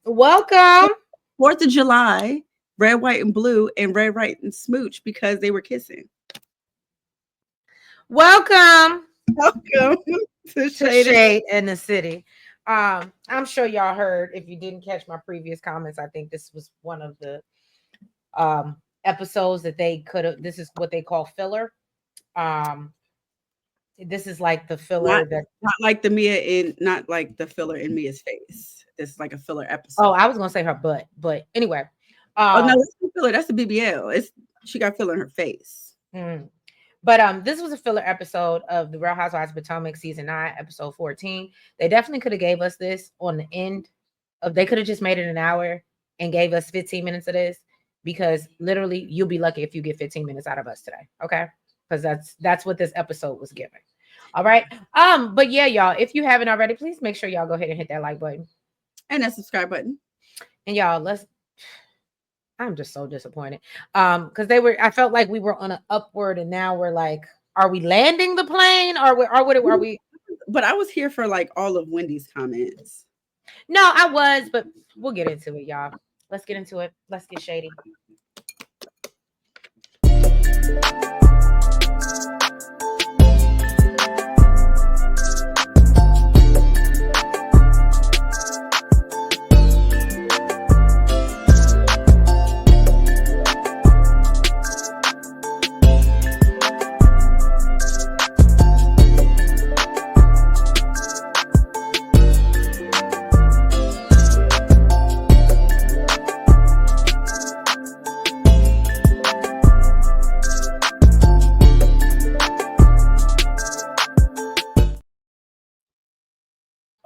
Welcome. 4th of July, red, white, and blue, and red, white, and smooch because they were kissing. Welcome Welcome to to Shade. Shade in the City. I'm sure y'all heard. If you didn't catch my previous comments, I think this was one of the episodes that they could have. This is what they call filler. Um, this is like the Not filler that. not like not like the filler in Mia's face. This is like a filler Oh, episode. I was gonna say her butt, but anyway. Oh no, Um, that's the filler. That's the BBL. It's she got filler in her face. mm. But this was a filler episode of the Real Housewives of Potomac season 9, episode 14. They definitely could have gave us this on the end of. They could have just made it an hour and gave us 15 minutes of this, because literally you'll be lucky if you get 15 minutes out of us today. Okay, because that's what this episode was giving. All right. But yeah, y'all, if you haven't already, please make sure y'all go ahead and hit that like button. And that subscribe button. And y'all, I'm just so disappointed. Because I felt like we were on an upward, and now we're like, are we landing the plane? Are we? But I was here for like all of Wendy's comments. No, I was, but we'll get into it, y'all. Let's get into it. Let's get shady.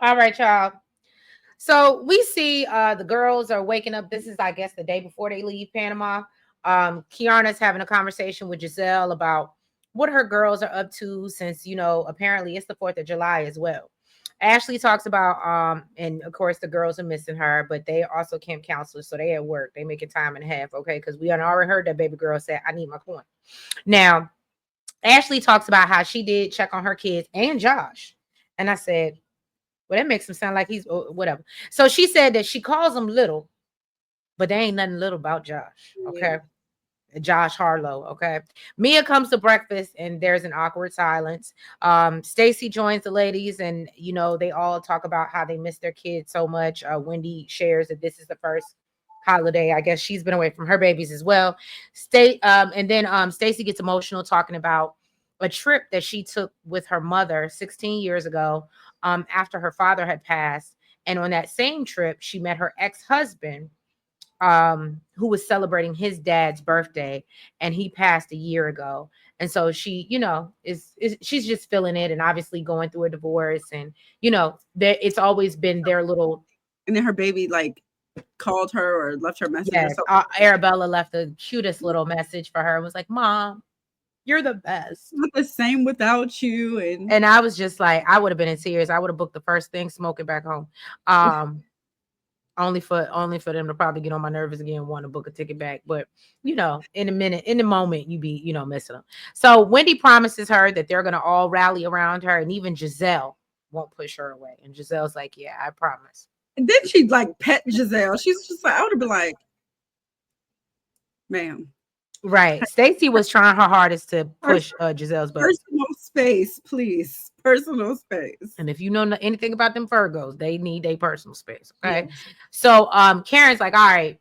All right, y'all. So we see the girls are waking up. This is, I guess, the day before they leave Panama. Kiana's having a conversation with Giselle about what her girls are up to, since apparently it's the 4th of July as well. Ashley talks about and of course the girls are missing her, but they are also camp counselors, so they at work. They making time and a half, okay? Because we already heard that baby girl said, I need my coin. Now, Ashley talks about how she did check on her kids and Josh. And I said, well, that makes him sound like he's whatever. So she said that she calls him little, but there ain't nothing little about Josh. Yeah. Okay. Josh Harlow. Okay. Mia comes to breakfast and there's an awkward silence. Stacy joins the ladies, and they all talk about how they miss their kids so much. Wendy shares that this is the first holiday. I guess she's been away from her babies as well. And then Stacy gets emotional talking about a trip that she took with her mother 16 years ago, after her father had passed. And on that same trip, she met her ex-husband, who was celebrating his dad's birthday, and he passed a year ago. And so she, is she's just feeling it, and obviously going through a divorce, and it's always been their little. And then her baby like called her or left her message or Yes, something. Arabella left the cutest little message for her and was like, Mom, you're the best. Not the same without you. And And I was just like, I would have been in tears. I would have booked the first thing smoking back home. Um, only for them to probably get on my nerves again, want to book a ticket back. But in a minute, in the moment, you be missing them. So Wendy promises her that they're gonna all rally around her, and even Giselle won't push her away. And Giselle's like, yeah, I promise. then she like pet Giselle. She's just like, I would have been like, ma'am. Right. Stacey was trying her hardest to push Giselle's buttons. Personal space, please. Personal space. And if you know anything about them Virgos, they need a personal space. Okay. Yes. So Karen's like, all right,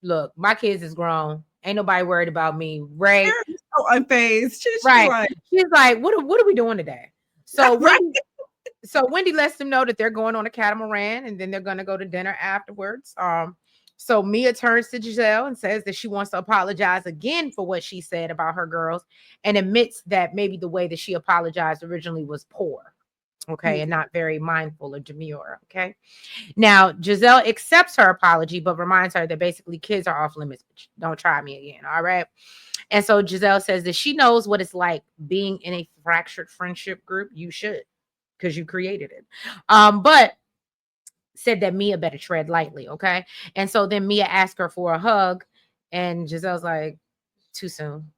look, my kids is grown. Ain't nobody worried about me. Ray. Karen's so unfazed. She's Right. like, She's like, what are we doing today? So right. Wendy lets them know that they're going on a catamaran, and then they're gonna go to dinner afterwards. So Mia turns to Giselle and says that she wants to apologize again for what she said about her girls, and admits that maybe the way that she apologized originally was poor. Okay, and not very mindful or demure. Okay. Now, Giselle accepts her apology, but reminds her that basically kids are off limits. Don't try me again. All right. And so Giselle says that she knows what it's like being in a fractured friendship group. You should, because you created it. But said that Mia better tread lightly. Okay. And so then Mia asked her for a hug, and Giselle's like, too soon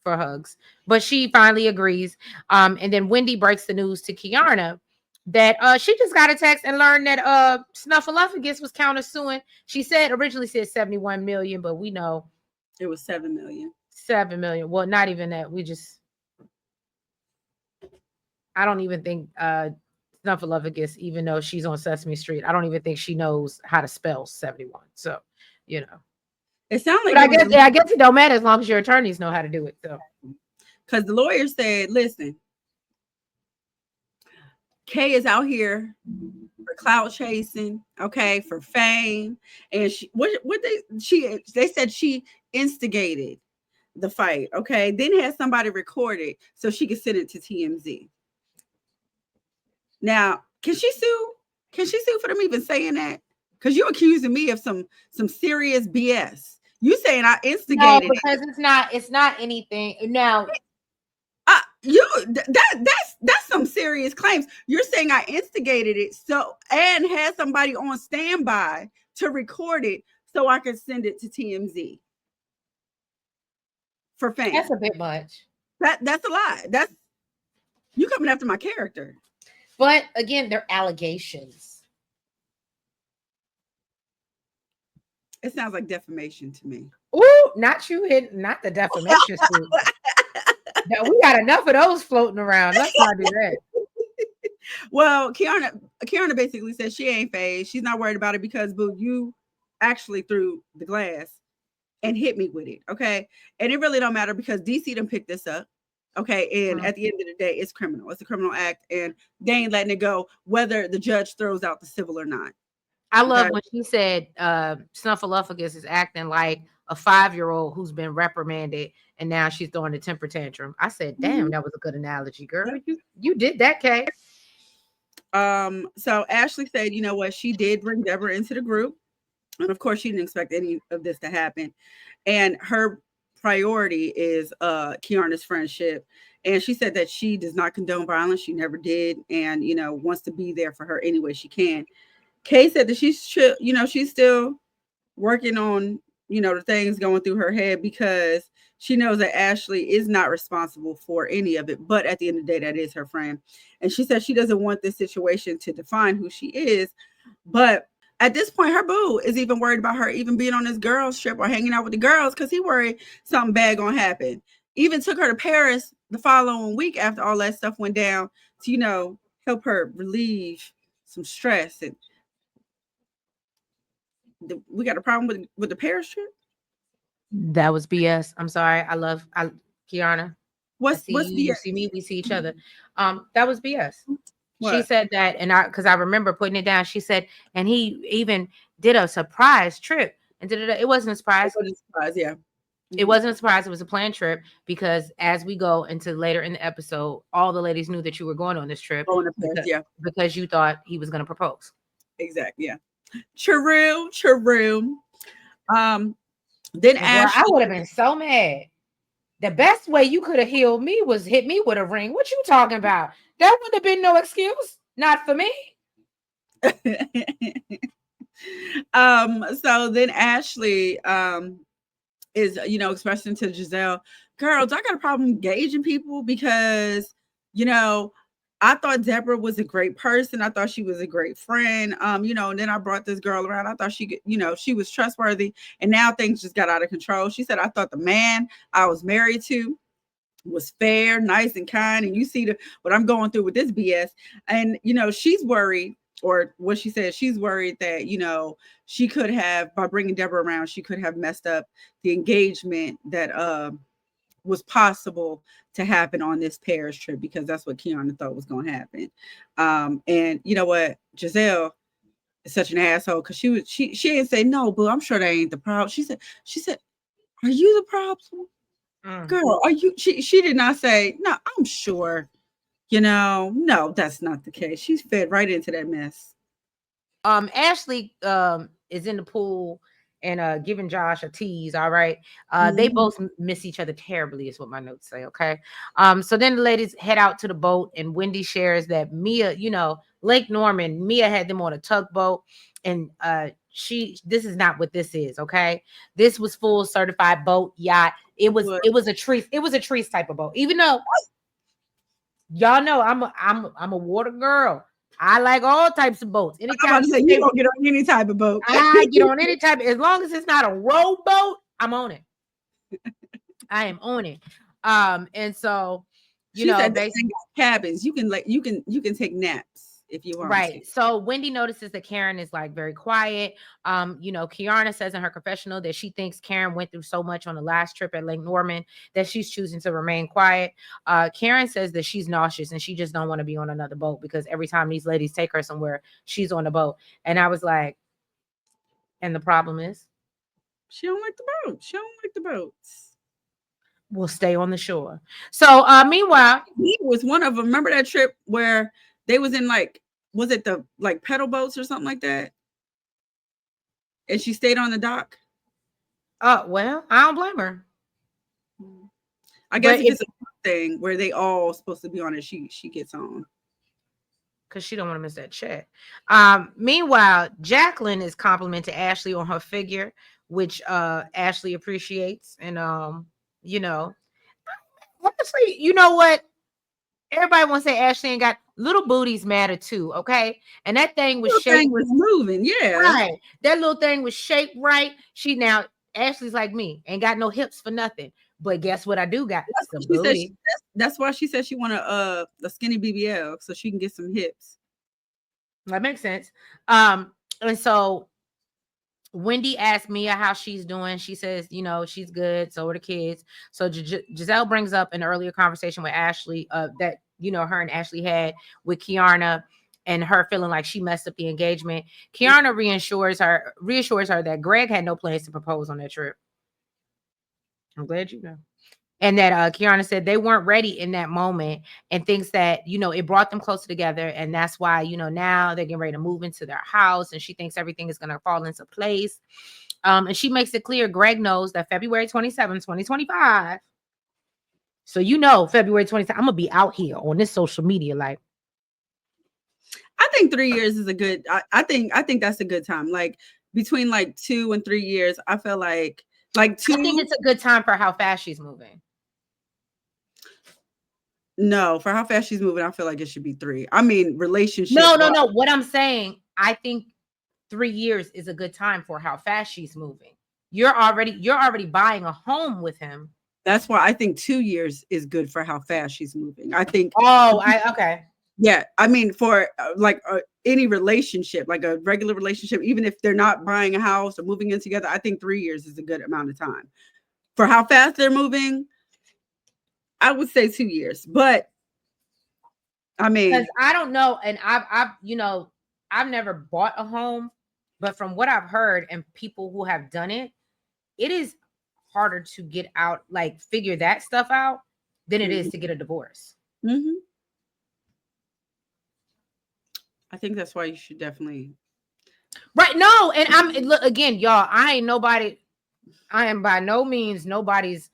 for hugs. But she finally agrees. And then Wendy breaks the news to Kiana that she just got a text and learned that Snuffleupagus was countersuing. She said originally said 71 million, but we know it was 7 million. 7 million. Well, not even that. I don't even think Snuffleupagus, even though she's on Sesame Street, I don't even think she knows how to spell 71. So, you know. It sounds like But I guess it don't matter as long as your attorneys know how to do it. So, because the lawyer said, listen, Kay is out here for clout chasing, okay, for fame. And they said she instigated the fight, okay, then had somebody record it so she could send it to TMZ. Now, can she sue? Can she sue for them even saying that? Because you're accusing me of some serious BS. You saying I instigated? No, because it's not anything. Now, that's some serious claims. You're saying I instigated it and had somebody on standby to record it so I could send it to TMZ for fame. That's a bit much. That's a lie. That's you coming after my character. But again, they're allegations. It sounds like defamation to me. Ooh, not the defamation suit. No, we got enough of those floating around. Let's not do that. Well, Kiana basically says she ain't phased. She's not worried about it because, boo, you actually threw the glass and hit me with it, okay? And it really don't matter because DC done picked this up, okay? And at the end of the day, it's criminal. It's a criminal act, and they ain't letting it go whether the judge throws out the civil or not. I love when she said Snuffleupagus is acting like a 5-year-old who's been reprimanded and now she's throwing a temper tantrum. I said, damn, that was a good analogy, girl. You did that, Kay. So Ashley said, you know what, she did bring Deborah into the group. And of course, she didn't expect any of this to happen. And her priority is Kiana's friendship. And she said that she does not condone violence. She never did. And, you know, wants to be there for her any way she can. Kay said that she's still working on, the things going through her head because she knows that Ashley is not responsible for any of it. But at the end of the day, that is her friend. And she said she doesn't want this situation to define who she is. But at this point, her boo is even worried about her even being on this girls trip or hanging out with the girls because he worried something bad gonna happen. Even took her to Paris the following week after all that stuff went down to, help her relieve some stress. And we got a problem with the Paris trip. That was BS. I'm sorry. I Kiana. What's you see me, we see each other. That was BS. What? She said that, and because I remember putting it down. She said, and he even did a surprise trip, and it wasn't a surprise. It wasn't a surprise, yeah. It wasn't a surprise. It was a planned trip because as we go into later in the episode, all the ladies knew that you were going on this trip. Because you thought he was going to propose. Exactly. Yeah. True. Then Ashley, I would have been so mad. The best way you could have healed me was hit me with a ring. What you talking about? That would have been no excuse. Not for me. So then Ashley is, expressing to Giselle, girls, I got a problem engaging people because, I thought Deborah was a great person. I thought she was a great friend. And then I brought this girl around. I thought she could, she was trustworthy. And now things just got out of control. She said, I thought the man I was married to was fair, nice, and kind. And you see what I'm going through with this BS. And, she's worried, or what she said, she's worried that, she could have, by bringing Deborah around, she could have messed up the engagement that was possible to happen on this Paris trip because that's what Kiana thought was going to happen. And you know what? Giselle is such an asshole because she didn't say no, but I'm sure that ain't the problem. She said, are you the problem? Girl, are you? She did not say, no, I'm sure, no, that's not the case. She's fed right into that mess. Ashley is in the pool and giving Josh a tease. All right. They both miss each other terribly, is what my notes say. Okay. So then the ladies head out to the boat, and Wendy shares that Mia, Lake Norman, Mia had them on a tugboat, and this is not what this is. Okay. This was full certified boat yacht. It was a Treese type of boat, even though y'all know I'm a water girl. I like all types of boats. I'm about Anytime to say you don't get on any type of boat. I get on any type, as long as it's not a rowboat, I'm on it. I am on it. And so, She said this basically, thing got cabins. You can you can take naps if you want to. right. So Wendy notices that Karen is like very quiet. Kiana says in her confessional that she thinks Karen went through so much on the last trip at Lake Norman that she's choosing to remain quiet. Karen says that she's nauseous and she just don't want to be on another boat because every time these ladies take her somewhere, she's on the boat. And I was like, and the problem is, She don't like the boat. She don't like the boats. we'll stay on the shore. So meanwhile, He was one of them. Remember that trip where they was in like, was it the like pedal boats or something like that? And she stayed on the dock. well, I don't blame her. I guess But if it's a thing where they all supposed to be on it, she gets on. because she don't want to miss that check. Meanwhile, Jacqueline is complimenting Ashley on her figure, which Ashley appreciates. And you know, honestly, you know what? Everybody wants to say Ashley ain't got little booties matter too, okay? And that thing was The shaped thing was moving, yeah. right. That little thing was shaped right. She now Ashley's like me, ain't got no hips for nothing. But guess what? I do got some She said booty. that's why she said she want a skinny BBL so she can get some hips. That makes sense. And so Wendy asked Mia how she's doing. She says, she's good. So are the kids. So Giselle brings up an earlier conversation with Ashley that, her and Ashley had with Kiana and her feeling like she messed up the engagement. Kiana reassures her that Greg had no plans to propose on that trip. I'm glad you know. And that Kiana said they weren't ready in that moment and thinks that, it brought them closer together. And that's why, now they're getting ready to move into their house. And she thinks everything is going to fall into place. And she makes it clear Greg knows that February 27th, 2025. So, February 27th, I'm going to be out here on this social media. Like, I think 3 years is a good, I think that's a good time. Like between like 2 and 3 years, I feel like two. I think it's a good time for how fast she's moving. No, for how fast she's moving, I feel like it should be 3. I mean, relationship. No. What I'm saying, I think 3 years is a good time for how fast she's moving. You're already buying a home with him. That's why I think 2 years is good for how fast she's moving. I think. Okay. Yeah, I mean, for any relationship, like a regular relationship, even if they're not buying a house or moving in together, I think 3 years is a good amount of time. For how fast they're moving, I would say 2 years. But I mean, because I don't know, and I've never bought a home, but from what I've heard and people who have done it, it is harder to get out, like figure that stuff out than it is to get a divorce. Mm-hmm. I think that's why you should definitely. Right. No, and look again, y'all, I am by no means nobody's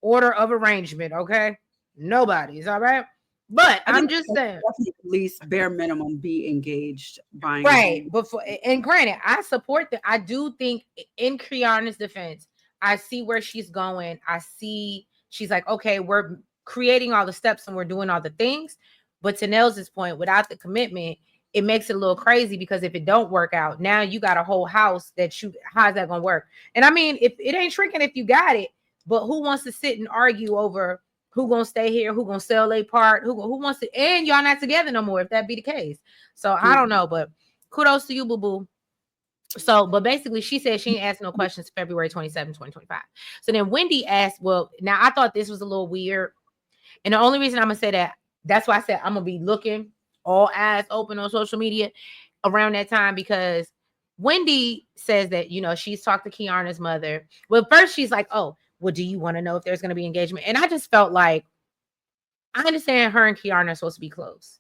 order of arrangement, okay? Nobody's, all right? But I'm just saying, at least bare minimum be engaged, buying right. And granted, I support that. I do think in Kiana's defense, I see where she's going. I see she's like, okay, we're creating all the steps and we're doing all the things. But to Nels's point, without the commitment, it makes it a little crazy because if it don't work out, now you got a whole house how's that gonna work? And I mean, if it ain't shrinking if you got it, but who wants to sit and argue over who gonna stay here, who gonna sell a part, who wants to, and y'all not together no more if that be the case. So I don't know, but kudos to you, boo-boo. So, but basically, she said she ain't asked no questions February 27, 2025. So then Wendy asked, well, now I thought this was a little weird. And the only reason I'm going to say that's why I said I'm going to be looking all eyes open on social media around that time, because Wendy says that, she's talked to Kiana's mother. Well, first she's like, oh, well, do you want to know if there's going to be engagement? And I just felt like, I understand her and Kiana are supposed to be close.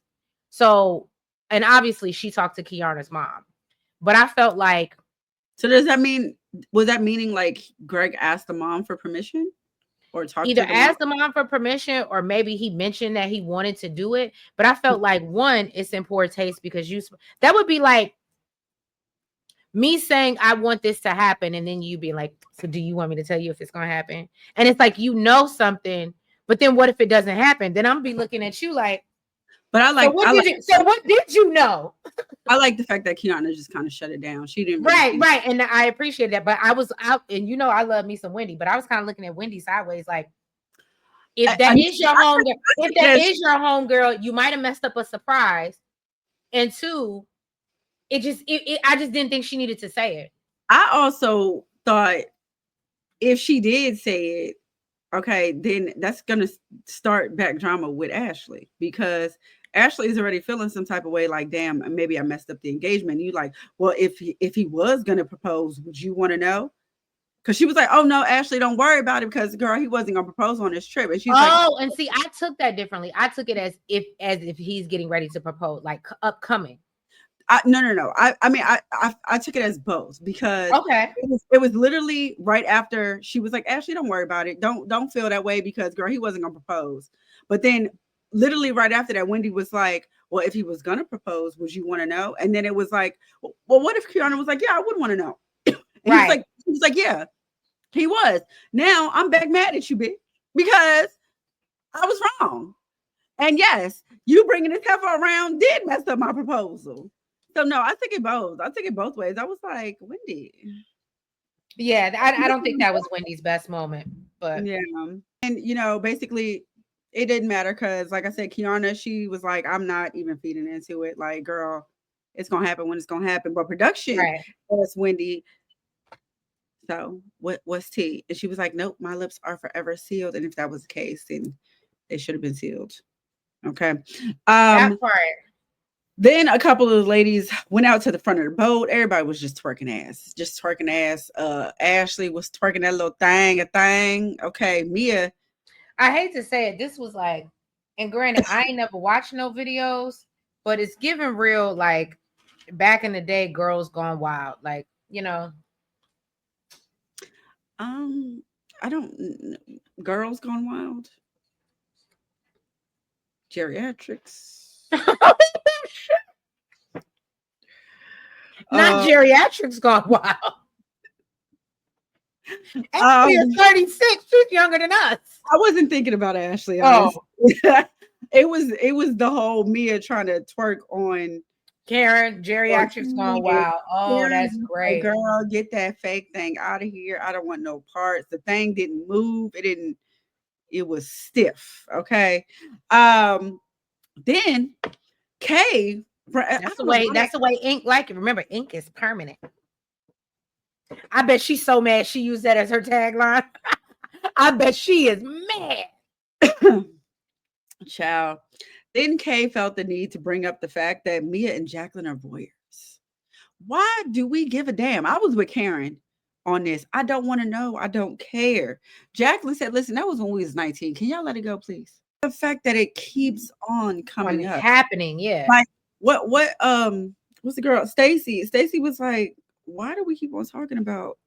So, and obviously she talked to Kiana's mom. But I felt like. So does that mean, was that meaning like Greg asked the mom for permission? Or either asked the mom for permission or maybe he mentioned that he wanted to do it. But I felt like, one, it's in poor taste because that would be like me saying I want this to happen and then you be like, so do you want me to tell you if it's going to happen? And it's like, something, but then what if it doesn't happen? Then I'm be looking at you like. But So what did you know? I like the fact that Kiana just kind of shut it down. She didn't really Right, speak. right. And I appreciate that. But I was out, and I love me some Wendy, but I was kind of looking at Wendy sideways, like, if I that mean, is your home girl, if it that is, is your home girl, you might have messed up a surprise. And two, I just didn't think she needed to say it. I also thought if she did say it, okay, then that's gonna start back drama with Ashley because Ashley is already feeling some type of way, like, damn, maybe I messed up the engagement. You like, well, if he was gonna propose, would you want to know? Because she was like, oh no, Ashley, don't worry about it because girl, he wasn't gonna propose on this trip. And she's like, Oh, and see, I took that differently. I took it as if he's getting ready to propose, like upcoming. no. I mean, I took it as both because Okay. it was literally right after she was like, Ashley, don't worry about it. Don't feel that way because girl, he wasn't gonna propose. But then literally right after that, Wendy was like, well, if he was gonna propose, would you want to know? And then it was like, well, what if Kiana was like, yeah, I would want to know. And Right. he was like, yeah, he was. Now I'm back mad at you, bitch, because I was wrong. And yes, you bringing this heifer around did mess up my proposal. So no, I took it both. I took it both ways. I was like, Wendy. Yeah, I don't think that was Wendy's best moment, but Yeah. And basically it didn't matter because like I said, Kiana, she was like, I'm not even feeding into it. Like, girl, it's gonna happen when it's gonna happen. But production right. asked Wendy, so what's tea? And she was like, nope, my lips are forever sealed. And if that was the case, then they should have been sealed. Okay. That Um, part. Then a couple of the ladies went out to the front of the boat. Everybody was just twerking ass, just twerking ass. Ashley was twerking that little thing, a thing. Okay, Mia. I hate to say it, this was like, and granted, I ain't never watched no videos, but it's giving real like back in the day, girls gone wild. Like, Um, I don't. Girls Gone Wild, geriatrics. not Uh, geriatrics gone wild. Ashley is um, 36. She's younger than us. I wasn't thinking about Ashley, Oh, honestly. It was the whole Mia trying to twerk on Karen, geriatrics gone wild. Oh, Karen, that's like, great. girl, get that fake thing out of here. I don't want no parts. The thing didn't move. It was stiff. Okay. Um, then Kay, I That's the don't know way. why That's the way ink like it. Remember, ink is permanent. I bet she's so mad she used that as her tagline. I bet she is mad. that child. Then Kay felt the need to bring up the fact that Mia and Jacqueline are voyeurs. Why do we give a damn? I was with Karen on this. I don't want to know. I don't care. Jacqueline said, listen, that was when we was 19. Can y'all let it go, please? The fact that it keeps on On coming up. happening, yeah. Like what's the girl? Stacy. Stacy was like, why do we keep on talking about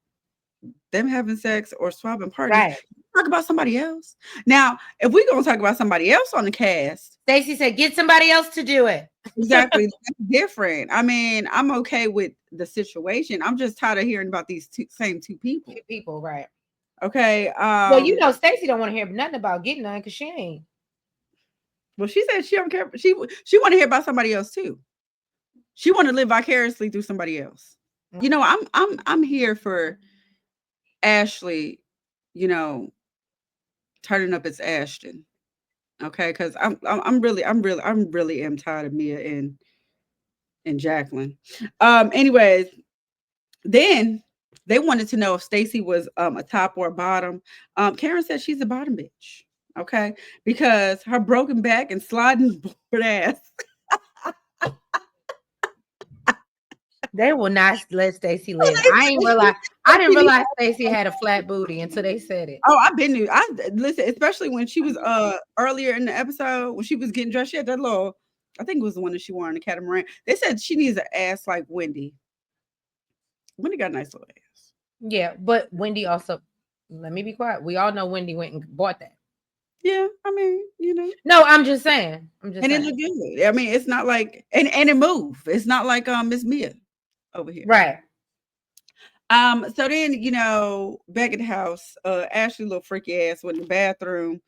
them having sex or swapping partners? Right. Talk about somebody else. Now, if we're gonna talk about somebody else on the cast, Stacey said, get somebody else to do it. exactly, that's different. I mean, I'm okay with the situation. I'm just tired of hearing about these same two people. Two people, right. Okay. Well, Stacey don't want to hear nothing about getting none because she ain't. Well, she said she don't care. She want to hear about somebody else too. She want to live vicariously through somebody else. I'm here for Ashley, turning up as Ashton. Okay, because I'm really am tired of Mia and Jacqueline. Anyways, then they wanted to know if Stacy was a top or a bottom. Karen said she's a bottom bitch. Okay, because her broken back and sliding board ass. They will not let Stacey live. I didn't realize Stacey had a flat booty until they said it. Oh, I've been I listen, especially when she was earlier in the episode when she was getting dressed. She had that little, I think it was the one that she wore on the catamaran. They said she needs an ass like Wendy. Wendy got a nice little ass. Yeah, but Wendy also, let me be quiet. We all know Wendy went and bought that. Yeah, I mean, No, I'm just saying. and it looked good. I mean, it's not like and it moved. It's not like Miss Mia over here. Right. So then, back at the house, Ashley little freaky ass went in the bathroom.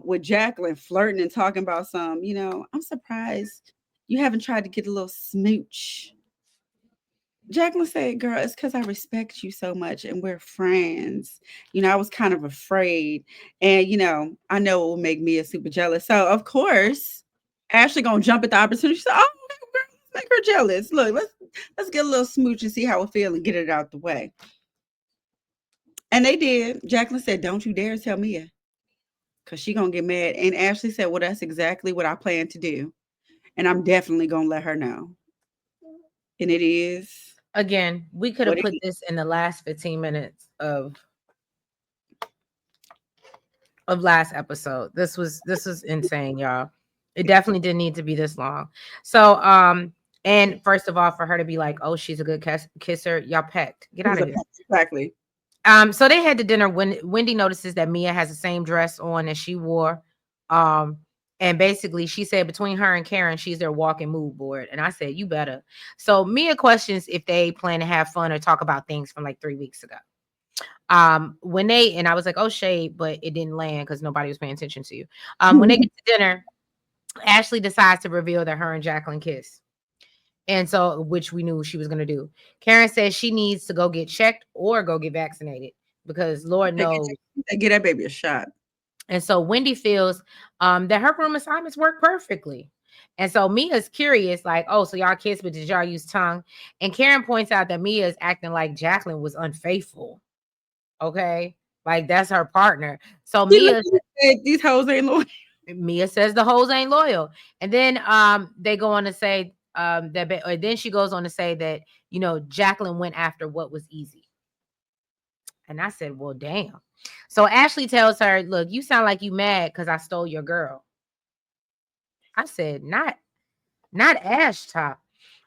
with Jacqueline flirting and talking about some, I'm surprised you haven't tried to get a little smooch. Jacqueline said, "Girl, it's because I respect you so much and we're friends. I was kind of afraid. And, I know it will make Mia super jealous. So, of course, Ashley gonna jump at the opportunity. She said, oh, girl, let's make her jealous. Look, let's get a little smooch and see how it feels and get it out the way." And they did. Jacqueline said, "Don't you dare tell Mia, because she gonna get mad." And Ashley said, "Well, that's exactly what I plan to do. And I'm definitely gonna let her know." And it is Again, we could what have it put is. this in the last 15 minutes of last episode. This was insane, y'all. It definitely didn't need to be this long. So, and first of all, for her to be like, "Oh, she's a good kisser," y'all pecked. Get out of here. Exactly. So they had to dinner when Wendy notices that Mia has the same dress on as she wore. Um, and basically she said between her and Karen, she's their walking mood board. And I said, you better. So Mia questions if they plan to have fun or talk about things from like 3 weeks ago. When they and I was like, oh shade, but it didn't land because nobody was paying attention to you. When they get to dinner, Ashley decides to reveal that her and Jacqueline kiss. And so, which we knew she was going to do. Karen says she needs to go get checked or go get vaccinated because Lord They knows. get that baby a shot. And so Wendy feels that her room assignments work perfectly. And so Mia's curious, like, oh, so y'all kiss, but did y'all use tongue? And Karen points out that Mia is acting like Jacqueline was unfaithful. Okay. Like that's her partner. So He looked at me and said, "These hoes ain't loyal." Mia says the hoes ain't loyal. And then they go on to say or then she goes on to say that, Jacqueline went after what was easy. And I said, well, damn. So Ashley tells her, look, you sound like you mad because I stole your girl. I said, not Ash Top.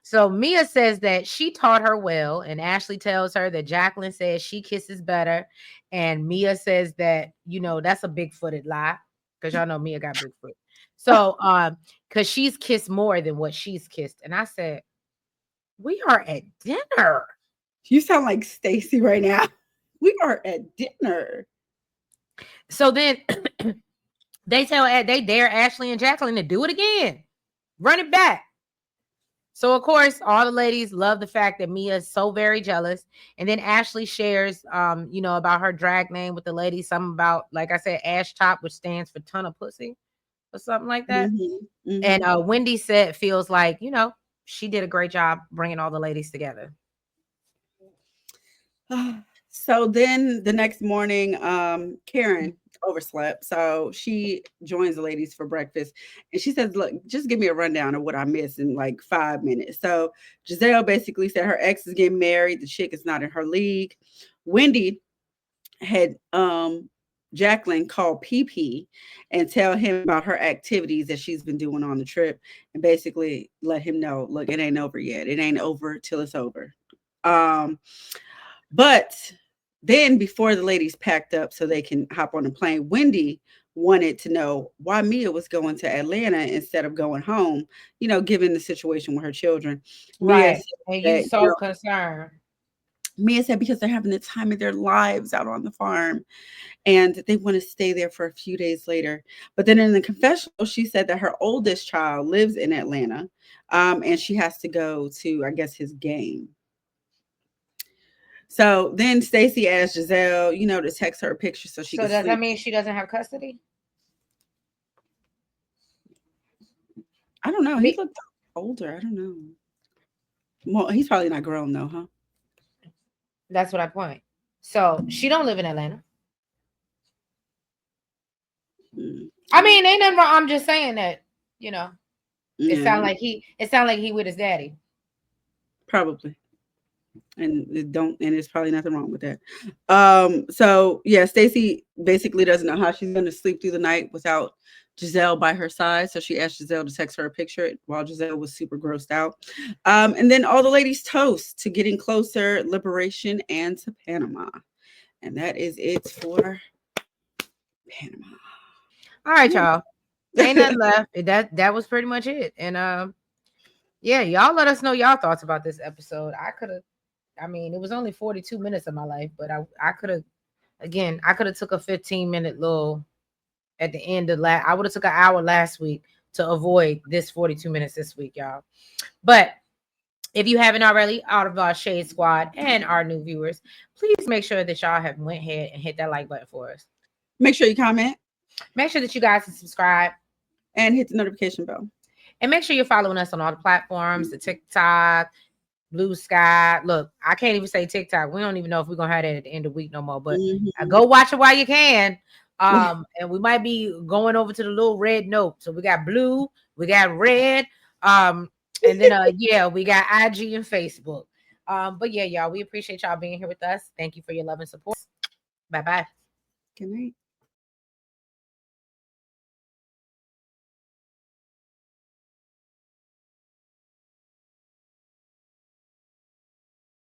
So Mia says that she taught her well, and Ashley tells her that Jacqueline says she kisses better. And Mia says that, that's a big-footed lie. Because y'all know Mia got big foot. So because she's kissed more than what she's kissed. And I said, we are at dinner. You sound like Stacy right now. We are at dinner. So then they dare Ashley and Jacqueline to do it again. Run it back. So of course, all the ladies love the fact that Mia is so very jealous. And then Ashley shares about her drag name with the ladies, something about, like I said, Ash Top, which stands for ton of pussy or something like that. Mhm, And mhm. Wendy said feels like, she did a great job bringing all the ladies together. So then the next morning, Karen overslept. So she joins the ladies for breakfast and she says, "Look, just give me a rundown of what I missed in like 5 minutes." So Giselle basically said her ex is getting married. The chick is not in her league. Wendy had Jacqueline call PP and tell him about her activities that she's been doing on the trip and basically let him know, look, it ain't over yet. It ain't over till it's over. Um, but then before the ladies packed up so they can hop on the plane, Wendy wanted to know why Mia was going to Atlanta instead of going home, given the situation with her children. Mia Right. said And you that, so concerned. Mia said because they're having the time of their lives out on the farm and they want to stay there for a few days later. But then in the confessional, she said that her oldest child lives in Atlanta, and she has to go to, I guess, his game. So then Stacy asked Giselle, to text her a picture so she So could does that sleep. mean she doesn't have custody? I don't know. He Me, looked older. I don't know. Well, he's probably not grown though, huh? that's what I point. So she don't live in Atlanta. Mm, I mean, ain't nothing wrong. I'm just saying that, you know, yeah, it sound like he with his daddy. probably. And it's probably nothing wrong with that. So yeah, Stacy basically doesn't know how she's gonna sleep through the night without Giselle by her side. So she asked Giselle to text her a picture while Giselle was super grossed out. And then all the ladies toast to getting closer, liberation, and to Panama. And that is it for Panama. All right, y'all. Ain't nothing left. That was pretty much it. And yeah, y'all let us know y'all thoughts about this episode. I mean, it was only 42 minutes of my life, but I could have took a 15-minute little at the end of I would have took an hour last week to avoid this 42 minutes this week, y'all. But if you haven't already, out of our Shade Squad and our new viewers, please make sure that y'all have went ahead and hit that like button for us. Make sure you comment. Make sure that you guys can subscribe. And hit the notification bell. And make sure you're following us on all the platforms, the TikTok, BlueSky. Look, I can't even say TikTok. We don't even know if we're going to have that at the end of the week no more. But go watch it while you can. And we might be going over to the little red note. So we got blue, we got red. And then yeah, we got IG and Facebook. But yeah, y'all, we appreciate y'all being here with us. Thank you for your love and support. Bye-bye. Good night.